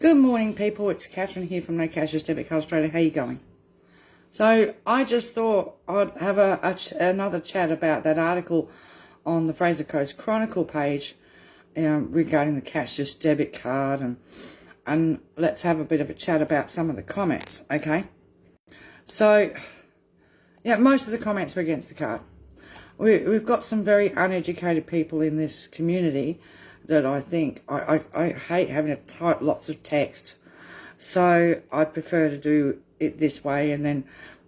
Good morning, people. It's Catherine here from No Cashless Debit Card Australia. How you going? So I just thought I'd have another chat about that article on the Fraser Coast Chronicle page regarding the cashless debit card, and let's have a bit of a chat about some of the comments, okay? So, yeah, most of the comments were against the card. We've got some very uneducated people in this community that I think, I hate having to type lots of text. So I prefer to do it this way, and then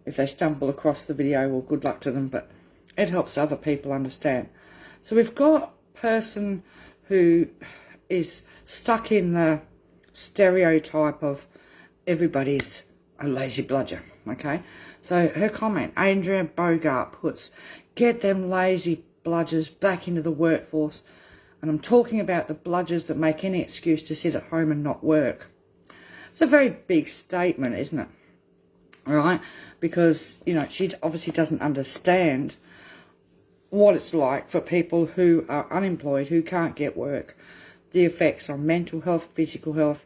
if they stumble across the video, well, good luck to them, but it helps other people understand. So we've got a person who is stuck in the stereotype of everybody's a lazy bludger, okay? So her comment, Andrea Bogart puts, get them lazy bludgers back into the workforce. And I'm talking about the bludgers that make any excuse to sit at home and not work. It's a very big statement, isn't it? All right? Because, you know, she obviously doesn't understand what it's like for people who are unemployed, who can't get work, the effects on mental health, physical health,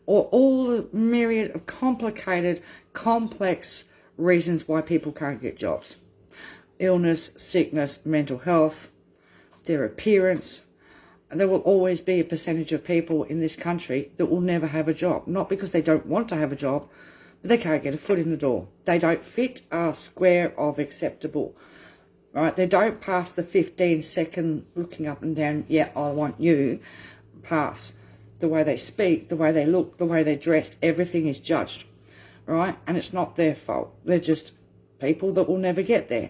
or all the myriad of complicated, complex reasons why people can't get jobs. Illness, sickness, mental health, their appearance. There will always be a percentage of people in this country that will never have a job. Not because they don't want to have a job, but they can't get a foot in the door. They don't fit a square of acceptable. Right? They don't pass the 15-second looking up and down, yeah, I want you, pass. The way they speak, the way they look, the way they're dressed, everything is judged. Right? And it's not their fault. They're just people that will never get there.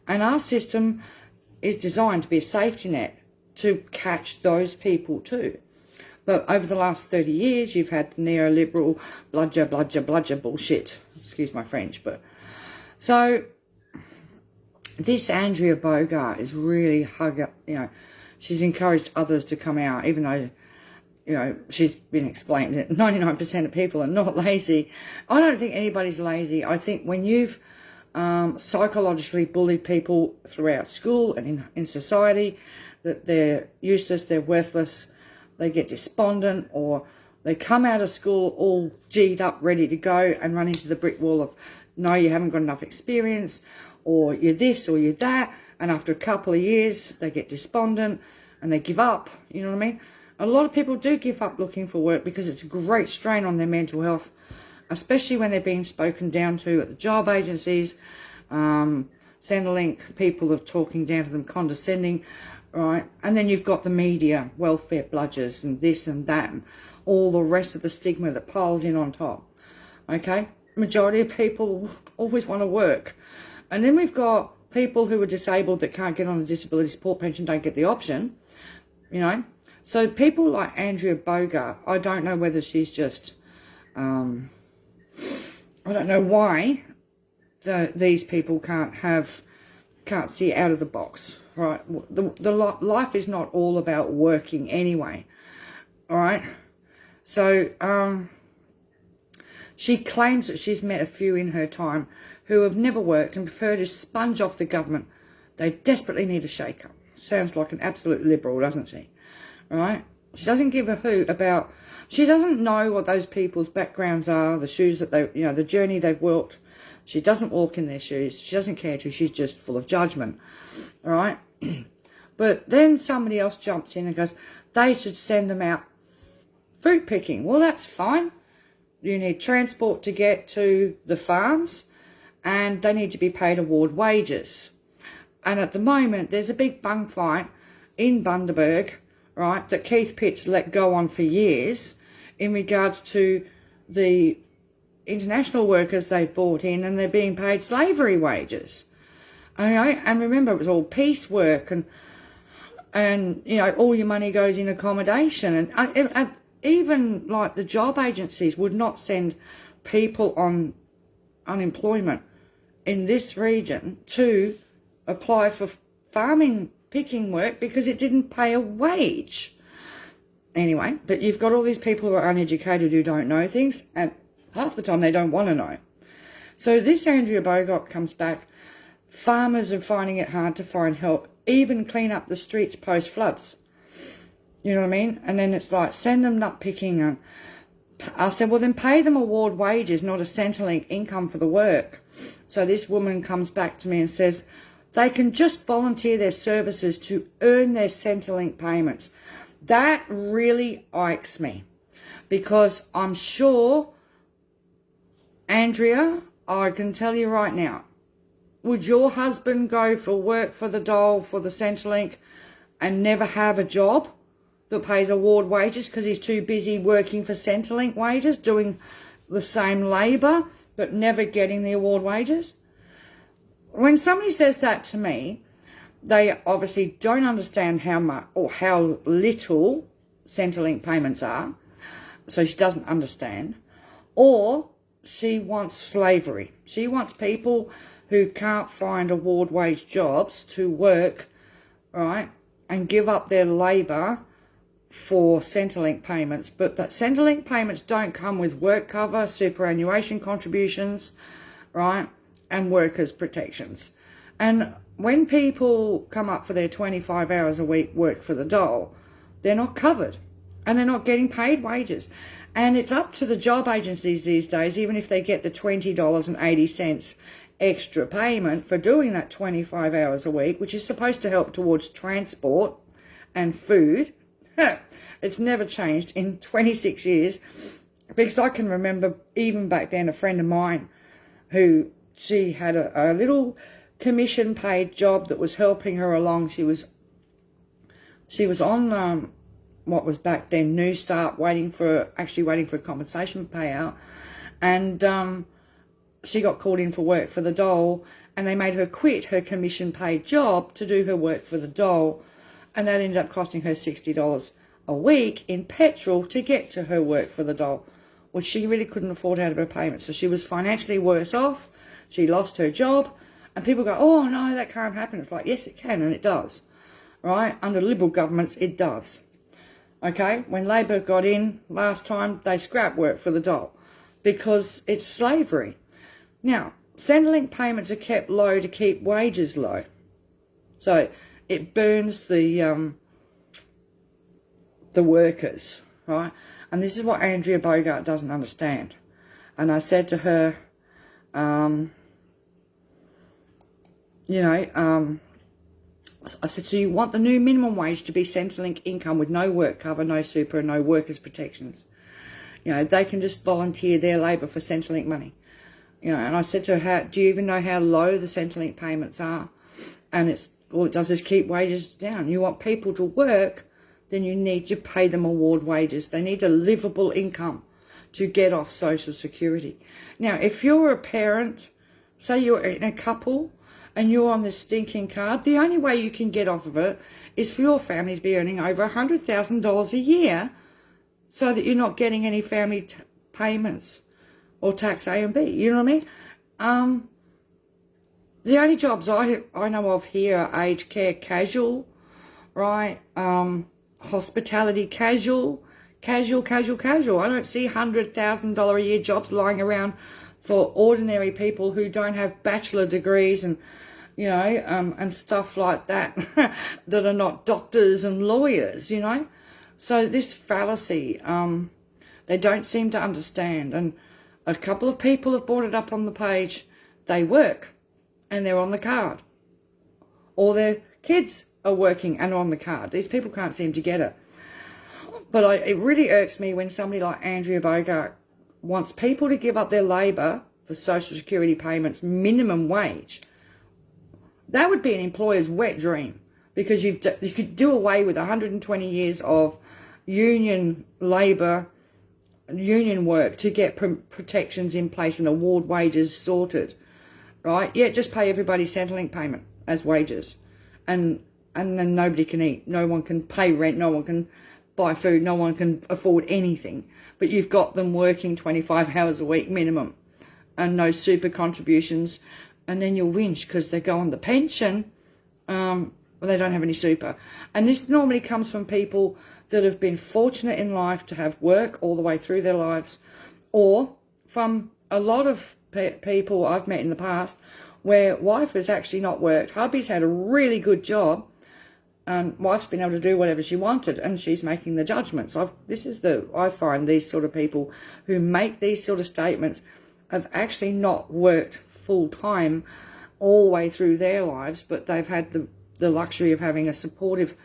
And our system is designed to be a safety net to catch those people too. But over the last 30 years, you've had the neoliberal bludger bullshit. Excuse my French, but... So, this Andrea Bogart is really she's encouraged others to come out, even though, you know, she's been explained that 99% of people are not lazy. I don't think anybody's lazy. I think when you've psychologically bullied people throughout school and in society, that they're useless, they're worthless, they get despondent, or they come out of school all G'd up, ready to go, and run into the brick wall of, no, you haven't got enough experience, or you're this, or you're that, and after a couple of years, they get despondent, and they give up, you know what I mean? A lot of people do give up looking for work because it's a great strain on their mental health, especially when they're being spoken down to at the job agencies. Centrelink, people are talking down to them, condescending, right? And then you've got the media, welfare bludgers, and this and that, and all the rest of the stigma that piles in on top, okay? Majority of people always want to work. And then we've got people who are disabled that can't get on a disability support pension, don't get the option, you know? So people like Andrea Bogart, I don't know whether she's just, I don't know why these people can't see out of the box, right? Life is not all about working anyway, all right? So she claims that she's met a few in her time who have never worked and prefer to sponge off the government. They desperately need a shake-up. Sounds like an absolute liberal, doesn't she? All right? She doesn't give a hoot about... She doesn't know what those people's backgrounds are, the shoes that they... You know, the journey they've walked. She doesn't walk in their shoes. She doesn't care to. She's just full of judgment. All right? But then somebody else jumps in and goes, they should send them out fruit picking. Well, that's fine. You need transport to get to the farms, and they need to be paid award wages. And at the moment, there's a big bung fight in Bundaberg, right, that Keith Pitts let go on for years in regards to the international workers they've brought in, and they're being paid slavery wages. Okay? And remember, it was all piecework, and you know, all your money goes in accommodation, and even like the job agencies would not send people on unemployment in this region to apply for farming picking work because it didn't pay a wage. Anyway, but you've got all these people who are uneducated who don't know things, and half the time they don't want to know. So this Andrea Bogart comes back. Farmers are finding it hard to find help, even clean up the streets post floods. You know what I mean? And then it's like, send them nut picking and I said, well, then pay them award wages, not a Centrelink income for the work. So this woman comes back to me and says, they can just volunteer their services to earn their Centrelink payments. That really irks me, because I'm sure, Andrea, I can tell you right now, would your husband go for work for the dole, for the Centrelink, and never have a job that pays award wages because he's too busy working for Centrelink wages, doing the same labour, but never getting the award wages? When somebody says that to me, they obviously don't understand how much or how little Centrelink payments are, so she doesn't understand, or she wants slavery. She wants people who can't find award wage jobs to work, right, and give up their labour for Centrelink payments. But that Centrelink payments don't come with work cover, superannuation contributions, right, and workers' protections. And when people come up for their 25 hours a week work for the dole, they're not covered and they're not getting paid wages. And it's up to the job agencies these days, even if they get the $20.80 extra payment for doing that 25 hours a week, which is supposed to help towards transport and food. It's never changed in 26 years, because I can remember even back then a friend of mine who, she had a little commission paid job that was helping her along. She was on what was back then New Start, waiting for a compensation payout, and she got called in for work for the dole, and they made her quit her commission paid job to do her work for the dole, and that ended up costing her $60 a week in petrol to get to her work for the dole, which she really couldn't afford out of her payments. So she was financially worse off. She lost her job, and people go, oh no, that can't happen. It's like, yes, it can, and it does, right? Under Liberal governments, it does. Okay, when Labor got in last time, they scrapped work for the dole because it's slavery. Now, Centrelink payments are kept low to keep wages low. So it burns the workers, right? And this is what Andrea Bogart doesn't understand. And I said to her, I said, so you want the new minimum wage to be Centrelink income with no work cover, no super, and no workers' protections. They can just volunteer their labour for Centrelink money. And I said to her, do you even know how low the Centrelink payments are? And all it does is keep wages down. You want people to work, then you need to pay them award wages. They need a livable income to get off Social Security. Now, if you're a parent, say you're in a couple, and you're on this stinking card, the only way you can get off of it is for your family to be earning over $100,000 a year, so that you're not getting any family payments or tax A and B. You know what I mean? The only jobs I know of here are aged care casual, right? Hospitality casual. I don't see $100,000 a year jobs lying around for ordinary people who don't have bachelor degrees and, and stuff like that, that are not doctors and lawyers, So this fallacy, they don't seem to understand. And a couple of people have brought it up on the page. They work and they're on the card. Or their kids are working and on the card. These people can't seem to get it. But it really irks me when somebody like Andrea Bogart wants people to give up their labour for Social Security payments, minimum wage. That would be an employer's wet dream, because you could do away with 120 years of union labour, union work to get protections in place and award wages sorted, right? Yeah, just pay everybody Centrelink payment as wages, and then nobody can eat. No one can pay rent. No one can buy food. No one can afford anything. But you've got them working 25 hours a week minimum, and no super contributions, and then you'll whinge because they go on the pension, well, they don't have any super. And this normally comes from people that have been fortunate in life to have work all the way through their lives, or from a lot of people I've met in the past where wife has actually not worked, hubby's had a really good job, and wife's been able to do whatever she wanted, and she's making the judgments. I find these sort of people who make these sort of statements have actually not worked full time all the way through their lives, but they've had the luxury of having a supportive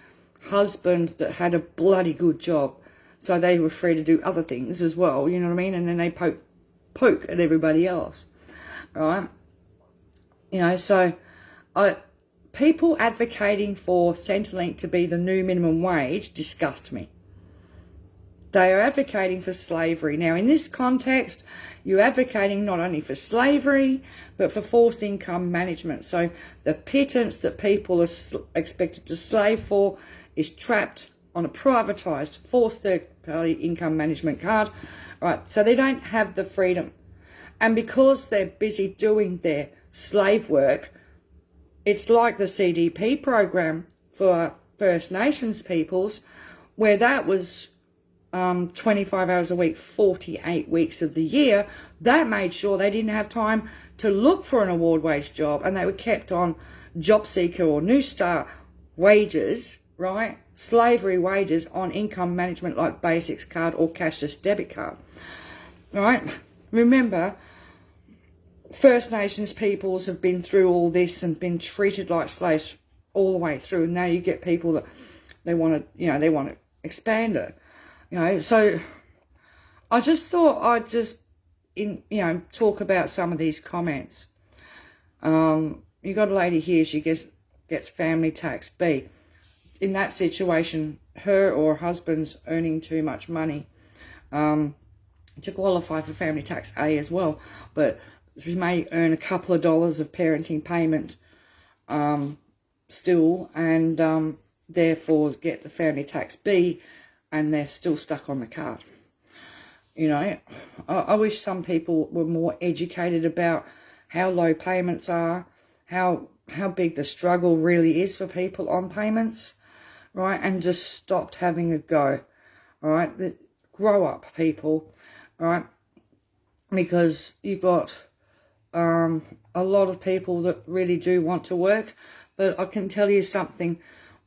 husband that had a bloody good job, so they were free to do other things as well, you know what I mean? And then they poke at everybody else, right? You know, so people advocating for Centrelink to be the new minimum wage disgust me. They are advocating for slavery. Now, in this context, you're advocating not only for slavery, but for forced income management. So the pittance that people are expected to slave for is trapped on a privatised, forced third-party income management card, right? So they don't have the freedom. And because they're busy doing their slave work, it's like the CDP program for First Nations peoples, where that was 25 hours a week, 48 weeks of the year. That made sure they didn't have time to look for an award wage job, and they were kept on job seeker or New Star wages, right? Slavery wages on income management like Basics card or Cashless debit card, right? Remember, First Nations peoples have been through all this and been treated like slaves all the way through. Now you get people that they want to expand it, you know. So I just thought I'd just talk about some of these comments. You got a lady here, she gets family tax B. In that situation, her or her husband's earning too much money to qualify for family tax A as well, but we may earn a couple of dollars of parenting payment still, and therefore get the family tax B, and they're still stuck on the card. You know, I wish some people were more educated about how low payments are, how big the struggle really is for people on payments, right? And just stopped having a go, all right? Grow up, people, right? Because you've got a lot of people that really do want to work, but I can tell you something.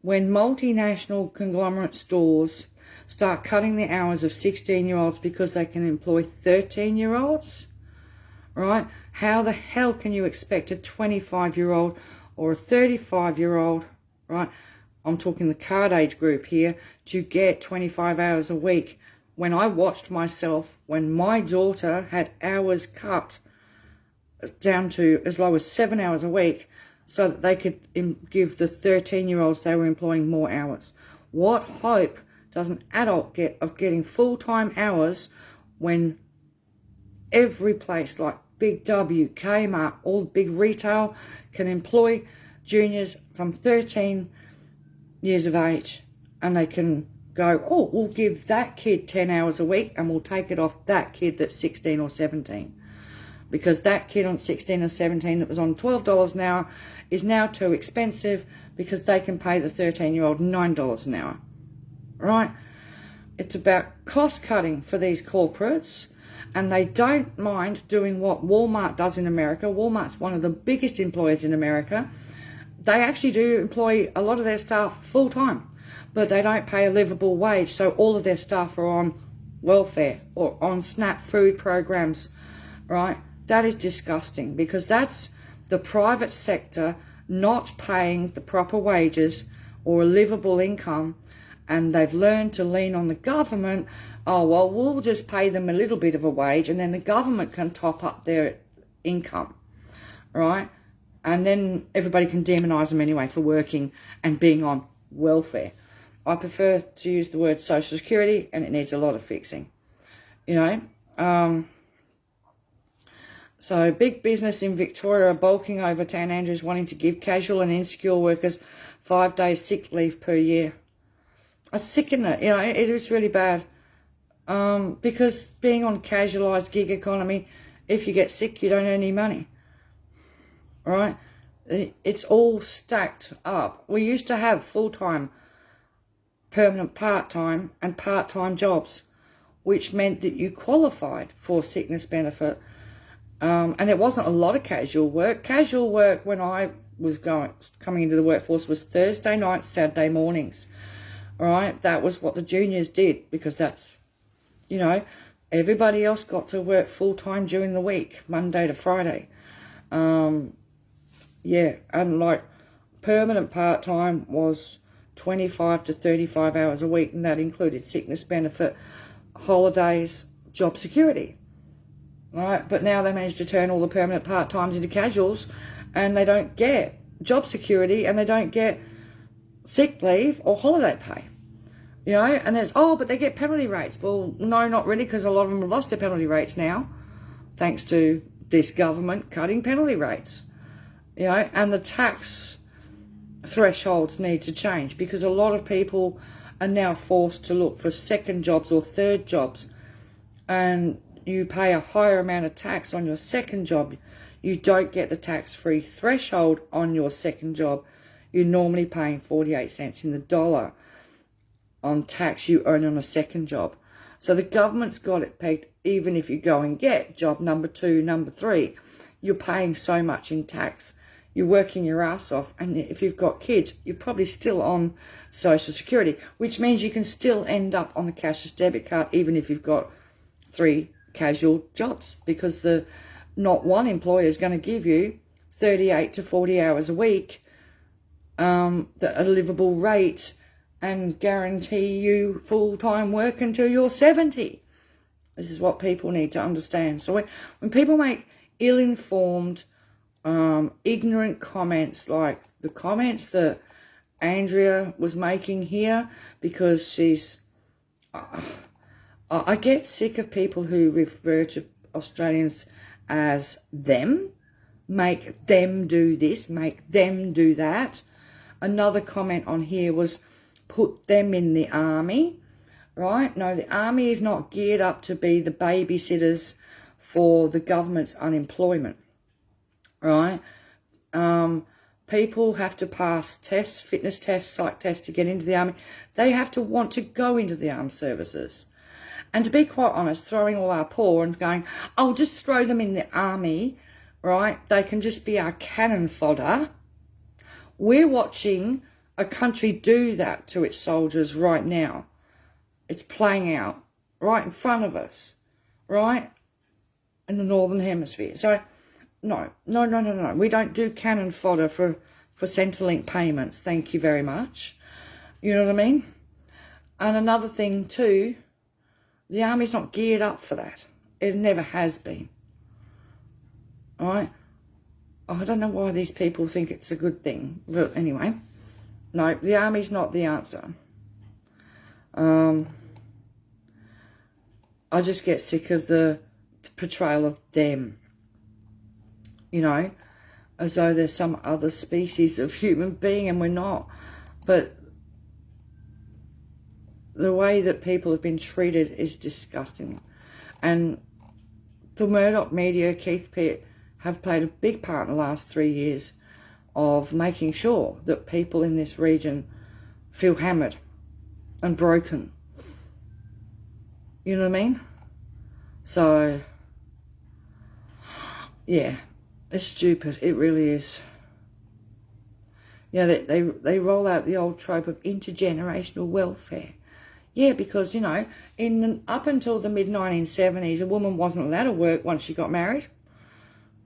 When multinational conglomerate stores start cutting the hours of 16-year-olds because they can employ 13-year-olds, right? How the hell can you expect a 25-year-old or a 35-year-old, right? I'm talking the card age group here, to get 25 hours a week. When I watched myself, when my daughter had hours cut down to as low as 7 hours a week so that they could give the 13-year-olds they were employing more hours. What hope does an adult get of getting full-time hours when every place like Big W, Kmart, all the big retail can employ juniors from 13 years of age, and they can go, oh, we'll give that kid 10 hours a week and we'll take it off that kid that's 16 or 17. Because that kid on 16 or 17 that was on $12 an hour is now too expensive because they can pay the 13-year-old $9 an hour, right? It's about cost cutting for these corporates, and they don't mind doing what Walmart does in America. Walmart's one of the biggest employers in America. They actually do employ a lot of their staff full-time, but they don't pay a livable wage, so all of their staff are on welfare or on SNAP food programs, right? That is disgusting, because that's the private sector not paying the proper wages or a livable income, and they've learned to lean on the government. Oh, well, we'll just pay them a little bit of a wage and then the government can top up their income, right? And then everybody can demonise them anyway for working and being on welfare. I prefer to use the word Social Security, and it needs a lot of fixing, you know. So big business in Victoria are bulking over Town Andrews, wanting to give casual and insecure workers 5 days sick leave per year. I sicken it, you know, it is really bad. Because being on casualised gig economy, if you get sick, you don't earn any money, right? It's all stacked up. We used to have full-time, permanent part-time and part-time jobs, which meant that you qualified for sickness benefit. And it wasn't a lot of casual work. Casual work when I was coming into the workforce was Thursday nights, Saturday mornings. All right, that was what the juniors did, because that's, you know, everybody else got to work full-time during the week, Monday to Friday. Yeah, and like permanent part-time was 25 to 35 hours a week, and that included sickness benefit, holidays, job security. All right, but now they managed to turn all the permanent part-times into casuals, and they don't get job security, and they don't get sick leave or holiday pay. You know, and there's, oh, but they get penalty rates. Well, no, not really, because a lot of them have lost their penalty rates now, thanks to this government cutting penalty rates. You know, and the tax thresholds need to change, because a lot of people are now forced to look for second jobs or third jobs, and you pay a higher amount of tax on your second job. You don't get the tax-free threshold on your second job. You're normally paying 48 cents in the dollar on tax you earn on a second job. So the government's got it pegged. Even if you go and get job number 2, number 3, you're paying so much in tax. You're working your ass off, and if you've got kids, you're probably still on Social Security, which means you can still end up on the cashless debit card even if you've got 3 casual jobs, because not one employer is going to give you 38 to 40 hours a week at a livable rate and guarantee you full-time work until you're 70. This is what people need to understand. So when people make ill-informed, ignorant comments like the comments that Andrea was making here, because she's... I get sick of people who refer to Australians as them, make them do this, make them do that. Another comment on here was put them in the army, right? No, the army is not geared up to be the babysitters for the government's unemployment, right? People have to pass tests, fitness tests, psych tests to get into the army. They have to want to go into the armed services. And to be quite honest, throwing all our paw and going, I'll just throw them in the army, right? They can just be our cannon fodder. We're watching a country do that to its soldiers right now. It's playing out right in front of us, right? In the Northern Hemisphere. So, no. We don't do cannon fodder for Centrelink payments. Thank you very much. You know what I mean? And another thing too, the army's not geared up for that. It never has been. All right? I don't know why these people think it's a good thing. But anyway, no, the army's not the answer. I just get sick of the portrayal of them. You know, as though there's some other species of human being, and we're not. But the way that people have been treated is disgusting. And the Murdoch media, Keith Pitt, have played a big part in the last 3 years of making sure that people in this region feel hammered and broken. You know what I mean? So, yeah, it's stupid. It really is. Yeah, they roll out the old trope of intergenerational welfare. Yeah, because, you know, up until the mid-1970s, a woman wasn't allowed to work once she got married.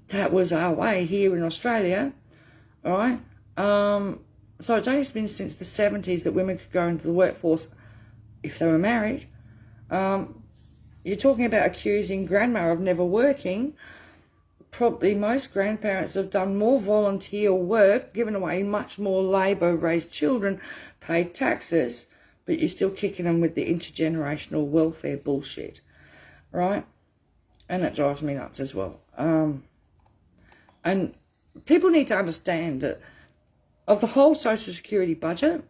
That was our way here in Australia, all right? So it's only been since the 70s that women could go into the workforce if they were married. You're talking about accusing grandma of never working. Probably most grandparents have done more volunteer work, given away much more labour, raised children, paid taxes, but you're still kicking them with the intergenerational welfare bullshit, right? And that drives me nuts as well. And people need to understand that of the whole Social Security budget,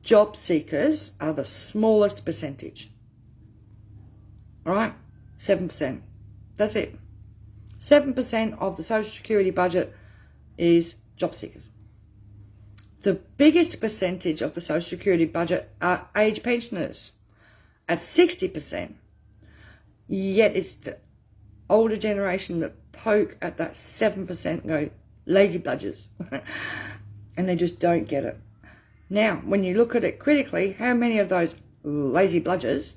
job seekers are the smallest percentage, all right? 7%. That's it. 7% of the Social Security budget is job seekers. The biggest percentage of the Social Security budget are age pensioners at 60%. Yet it's older generation that poke at that 7% and go, lazy bludgers. And they just don't get it. Now, when you look at it critically, how many of those lazy bludgers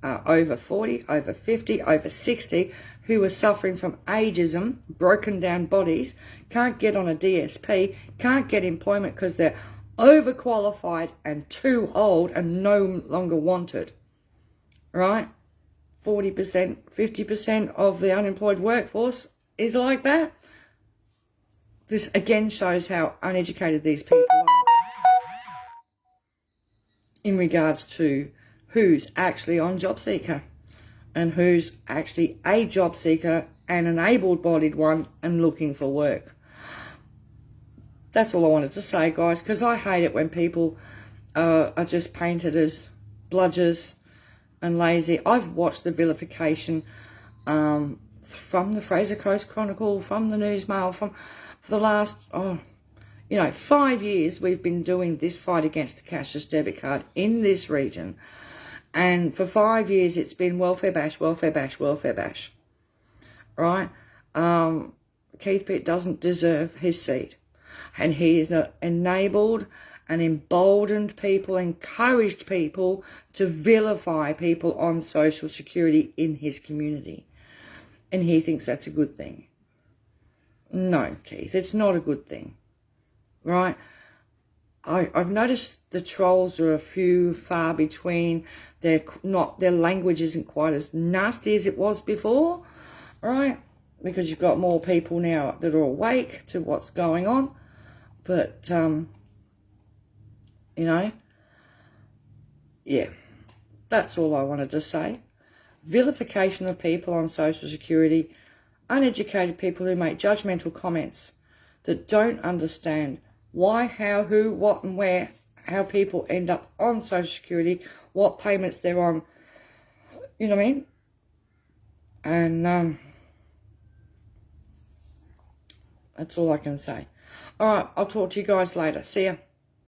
are over 40, over 50, over 60, who are suffering from ageism, broken down bodies, can't get on a DSP, can't get employment because they're overqualified and too old and no longer wanted, right? 40%, 50% of the unemployed workforce is like that. This again shows how uneducated these people are in regards to who's actually on job seeker and who's actually a job seeker and an able-bodied one and looking for work. That's all I wanted to say, guys, because I hate it when people are just painted as bludgers and lazy. I've watched the vilification from the Fraser Coast Chronicle, from the Newsmail, for the last, 5 years we've been doing this fight against the cashless debit card in this region. And for 5 years it's been welfare bash, welfare bash, welfare bash. Right? Keith Pitt doesn't deserve his seat. And he has enabled and emboldened people, encouraged people to vilify people on social security in his community. And he thinks that's a good thing. No, Keith, it's not a good thing. Right? I've noticed the trolls are a few far between. Their language isn't quite as nasty as it was before, right? Because you've got more people now that are awake to what's going on. But, yeah, that's all I wanted to say. Vilification of people on social security, uneducated people who make judgmental comments that don't understand why, how, who, what and where, how people end up on social security, what payments they're on, you know what I mean? And that's all I can say. All right, I'll talk to you guys later. See ya.